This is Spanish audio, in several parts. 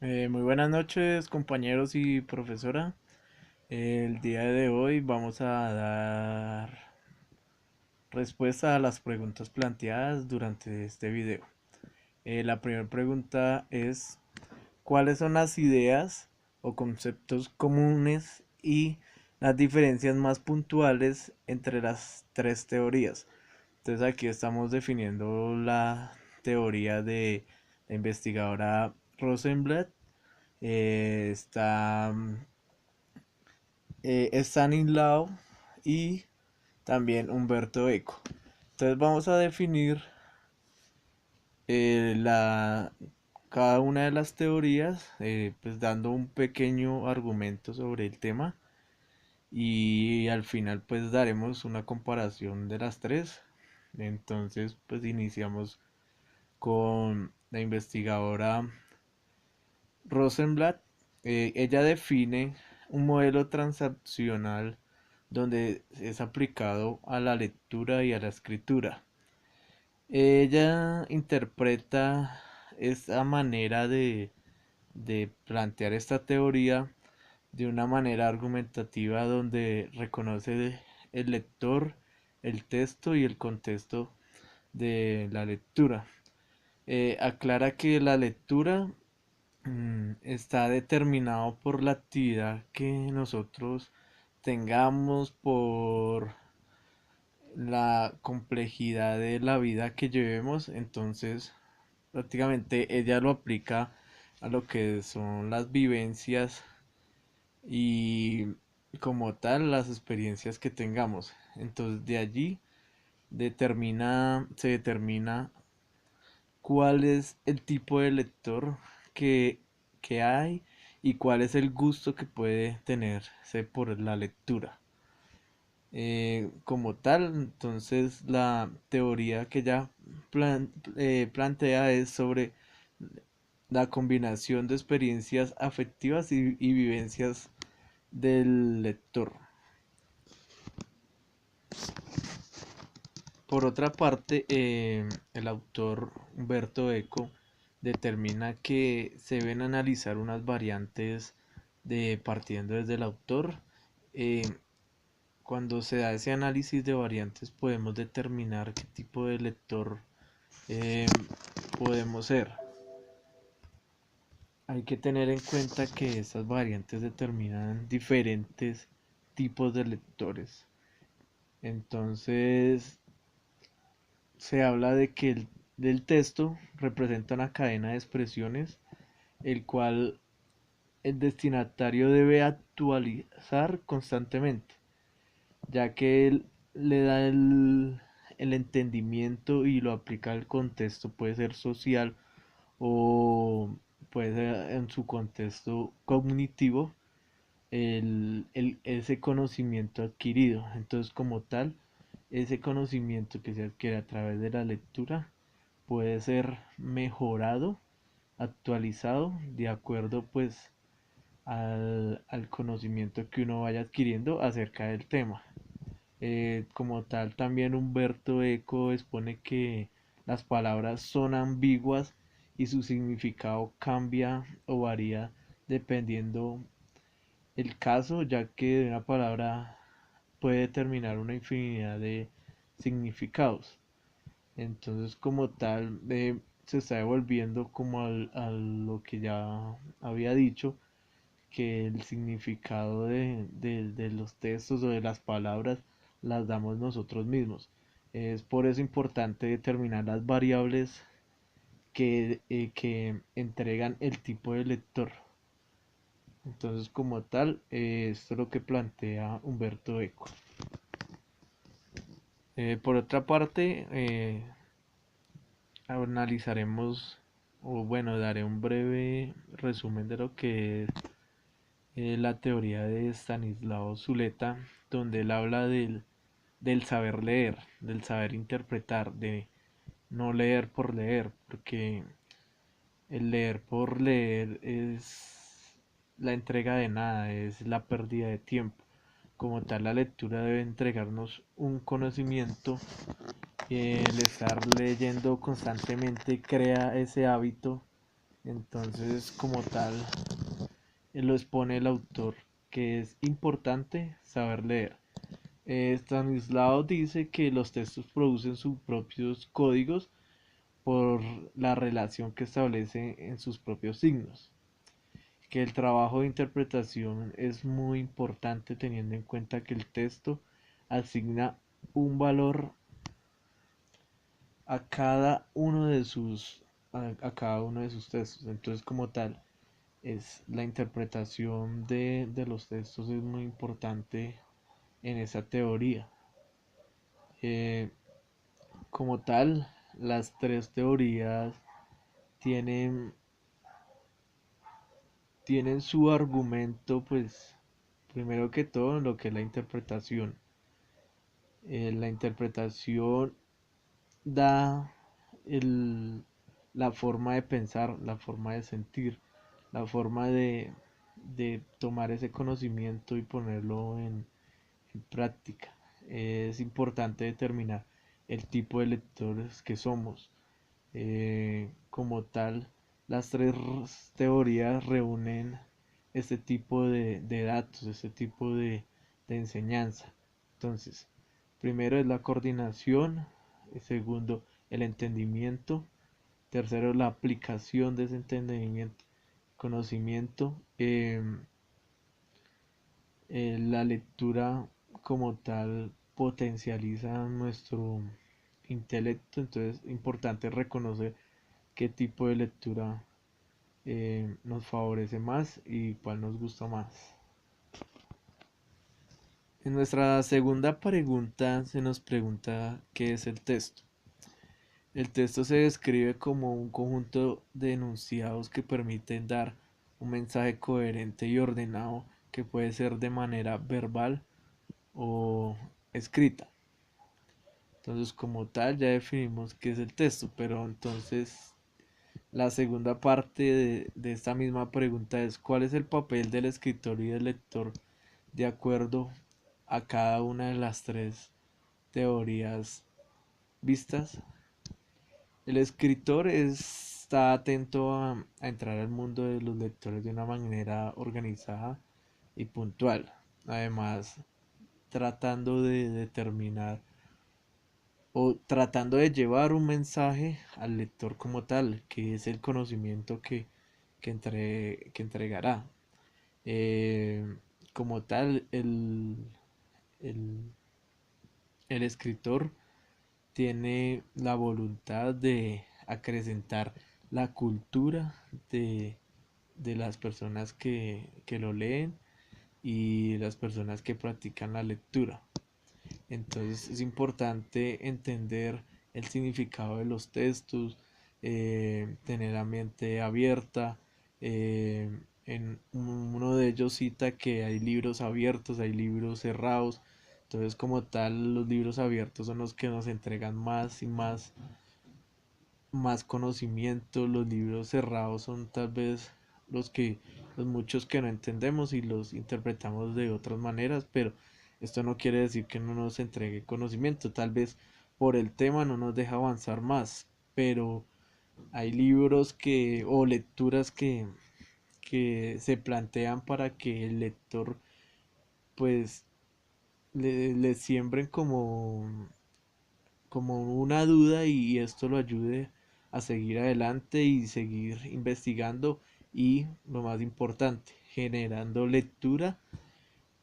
Muy buenas noches, compañeros y profesora. El día de hoy vamos a dar respuesta a las preguntas planteadas durante este video. La primera pregunta es, ¿cuáles son las ideas o conceptos comunes y las diferencias más puntuales entre las tres teorías? Entonces aquí estamos definiendo la teoría de la investigadora Rosenblatt. Está Stanislao y también Humberto Eco. Entonces vamos a definir cada una de las teorías, pues dando un pequeño argumento sobre el tema y al final pues daremos una comparación de las tres. Entonces pues iniciamos con la investigadora Rosenblatt. Ella define un modelo transaccional donde es aplicado a la lectura y a la escritura. Ella interpreta esta manera de plantear esta teoría de una manera argumentativa donde reconoce el lector, el texto y el contexto de la lectura. Aclara que la lectura está determinado por la actividad que nosotros tengamos, por la complejidad de la vida que llevemos. Entonces prácticamente ella lo aplica a lo que son las vivencias y como tal las experiencias que tengamos. Entonces de allí se determina cuál es el tipo de lector que, que hay y cuál es el gusto que puede tenerse por la lectura. Como tal, entonces la teoría que ella plantea es sobre la combinación de experiencias afectivas y vivencias del lector. Por otra parte, el autor Humberto Eco determina que se deben analizar unas variantes partiendo desde el autor. Eh, Cuando se da ese análisis de variantes podemos determinar qué tipo de lector eh, podemos ser. Hay que tener en cuenta que estas variantes determinan diferentes tipos de lectores. Entonces, se habla de que del texto representa una cadena de expresiones, el cual el destinatario debe actualizar constantemente, ya que él le da el entendimiento y lo aplica al contexto, puede ser social o puede ser en su contexto cognitivo, ese conocimiento adquirido. Entonces, como tal, ese conocimiento que se adquiere a través de la lectura puede ser mejorado, actualizado de acuerdo pues al conocimiento que uno vaya adquiriendo acerca del tema. Como tal, también Humberto Eco expone que las palabras son ambiguas y su significado cambia o varía dependiendo el caso, ya que una palabra puede determinar una infinidad de significados. Entonces, como tal, se está devolviendo como a lo que ya había dicho, que el significado de los textos o de las palabras las damos nosotros mismos. Es por eso importante determinar las variables que entregan el tipo de lector. Entonces, como tal, esto es lo que plantea Humberto Eco. Por otra parte, analizaremos, o bueno, daré un breve resumen de lo que es la teoría de Stanislao Zuleta, donde él habla del saber leer, del saber interpretar, de no leer por leer, porque el leer por leer es la entrega de nada, es la pérdida de tiempo. Como tal, la lectura debe entregarnos un conocimiento. El estar leyendo constantemente crea ese hábito Entonces, como tal, lo expone el autor, que es importante saber leer. Stanislao dice que los textos producen sus propios códigos por la relación que establece en sus propios signos, que el trabajo de interpretación es muy importante teniendo en cuenta que el texto asigna un valor a cada uno de sus a cada uno de sus textos. Entonces, como tal, es la interpretación de los textos es muy importante en esa teoría. Eh, Como tal, las tres teorías tienen, tienen su argumento, pues, primero que todo, en lo que es la interpretación. La interpretación da el, la forma de pensar, la forma de sentir, la forma de tomar ese conocimiento y ponerlo en práctica. Es importante determinar el tipo de lectores que somos. Como tal, las tres teorías reúnen este tipo de datos, este tipo de enseñanza. Entonces, primero es la coordinación, segundo, el entendimiento, tercero, la aplicación de ese entendimiento, conocimiento, la lectura como tal potencializa nuestro intelecto, entonces es importante reconocer qué tipo de lectura nos favorece más y cuál nos gusta más. En nuestra segunda pregunta se nos pregunta qué es el texto. El texto se describe como un conjunto de enunciados que permiten dar un mensaje coherente y ordenado que puede ser de manera verbal o escrita. Entonces, como tal, ya definimos qué es el texto, pero entonces la segunda parte de esta misma pregunta es ¿cuál es el papel del escritor y del lector de acuerdo a cada una de las tres teorías vistas? El escritor está atento a entrar al mundo de los lectores de una manera organizada y puntual. Además, tratando de determinar o tratando de llevar un mensaje al lector como tal, que es el conocimiento que entregará. Eh, Como tal, el, el escritor tiene la voluntad de acrecentar la cultura de las personas que lo leen y las personas que practican la lectura. Entonces es importante entender el significado de los textos, tener la mente abierta. En uno de ellos cita que hay libros abiertos, hay libros cerrados. Entonces como tal los libros abiertos son los que nos entregan más y más conocimiento. Los libros cerrados son tal vez los muchos que no entendemos y los interpretamos de otras maneras, pero esto no quiere decir que no nos entregue conocimiento. Tal vez por el tema no nos deja avanzar más, pero hay libros o lecturas que se plantean para que el lector pues le siembren como una duda y esto lo ayude a seguir adelante y seguir investigando y lo más importante, generando lectura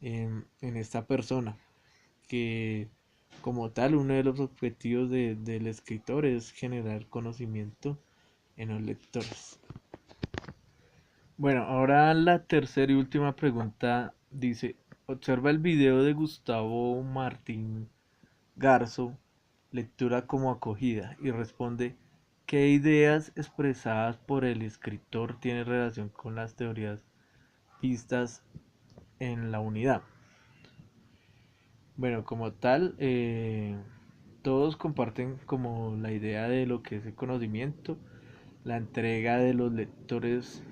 en esta persona, que como tal uno de los objetivos del escritor es generar conocimiento en los lectores. Bueno, ahora la tercera y última pregunta dice, observa el video de Gustavo Martín Garzo, lectura como acogida, y responde qué ideas expresadas por el escritor tienen relación con las teorías vistas en la unidad. Bueno, como tal, todos comparten como la idea de lo que es el conocimiento, la entrega de los lectores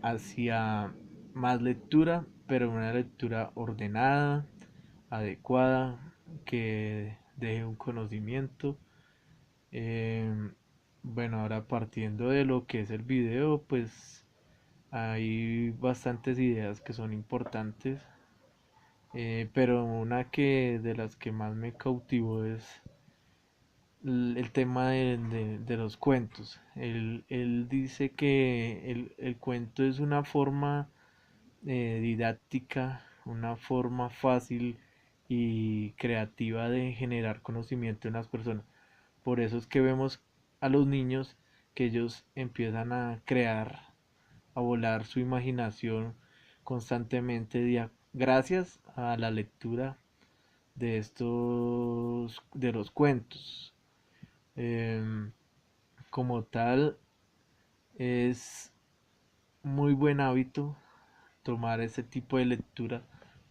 hacia más lectura, pero una lectura ordenada, adecuada, que deje un conocimiento. Bueno, ahora partiendo de lo que es el video, pues hay bastantes ideas que son importantes, pero una que de las que más me cautivó es el tema de los cuentos. Él dice que el cuento es una forma didáctica, una forma fácil y creativa de generar conocimiento en las personas. Por eso es que vemos a los niños que ellos empiezan a crear, a volar su imaginación constantemente gracias a la lectura de los cuentos. Em, Como tal, es muy buen hábito tomar ese tipo de lectura,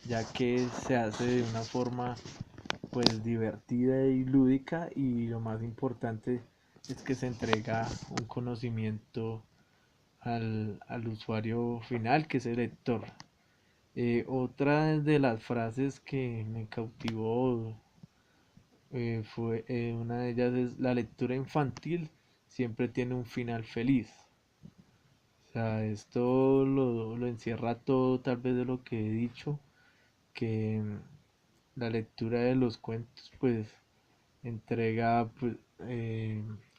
ya que se hace de una forma pues divertida y lúdica, y lo más importante es que se entrega un conocimiento al usuario final, que es el lector. Otra de las frases que me cautivó fue una de ellas es: la lectura infantil siempre tiene un final feliz. O sea, esto lo encierra todo tal vez de lo que he dicho, que la lectura de los cuentos pues entrega pues,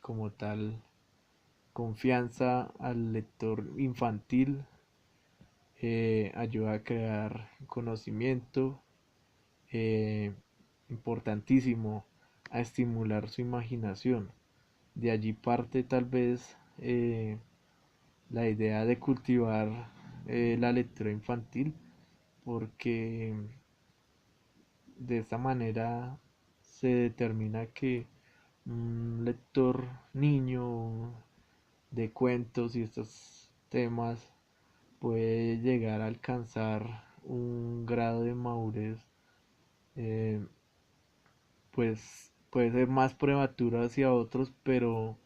como tal confianza al lector infantil, ayuda a crear conocimiento, eh, importantísimo, a estimular su imaginación. De allí parte tal vez la idea de cultivar la lectura infantil, porque de esta manera se determina que un lector niño de cuentos y estos temas puede llegar a alcanzar un grado de madurez, eh, pues puede ser más prematuro hacia otros, pero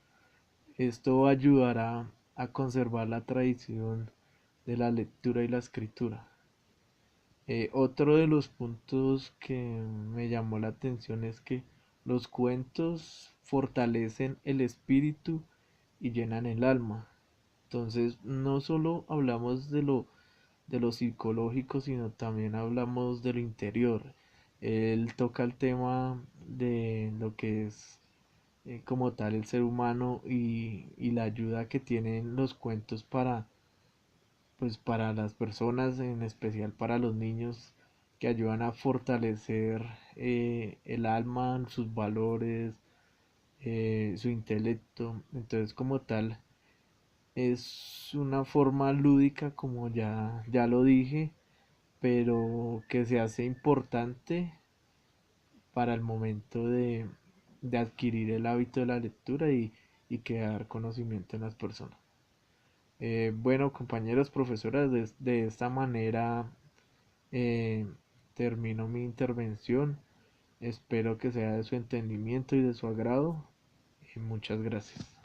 esto ayudará a conservar la tradición de la lectura y la escritura. Otro de los puntos que me llamó la atención es que los cuentos fortalecen el espíritu y llenan el alma. Entonces, no solo hablamos de lo psicológico, sino también hablamos de lo interior. Él toca el tema de lo que es como tal el ser humano, y la ayuda que tienen los cuentos para, pues, para las personas, en especial para los niños, que ayudan a fortalecer el alma, sus valores, su intelecto. Entonces, como tal, es una forma lúdica, como ya lo dije, pero que se hace importante para el momento de adquirir el hábito de la lectura y crear conocimiento en las personas. Bueno, compañeros, profesoras, de esta manera eh, termino mi intervención. Espero que sea de su entendimiento y de su agrado. Muchas gracias.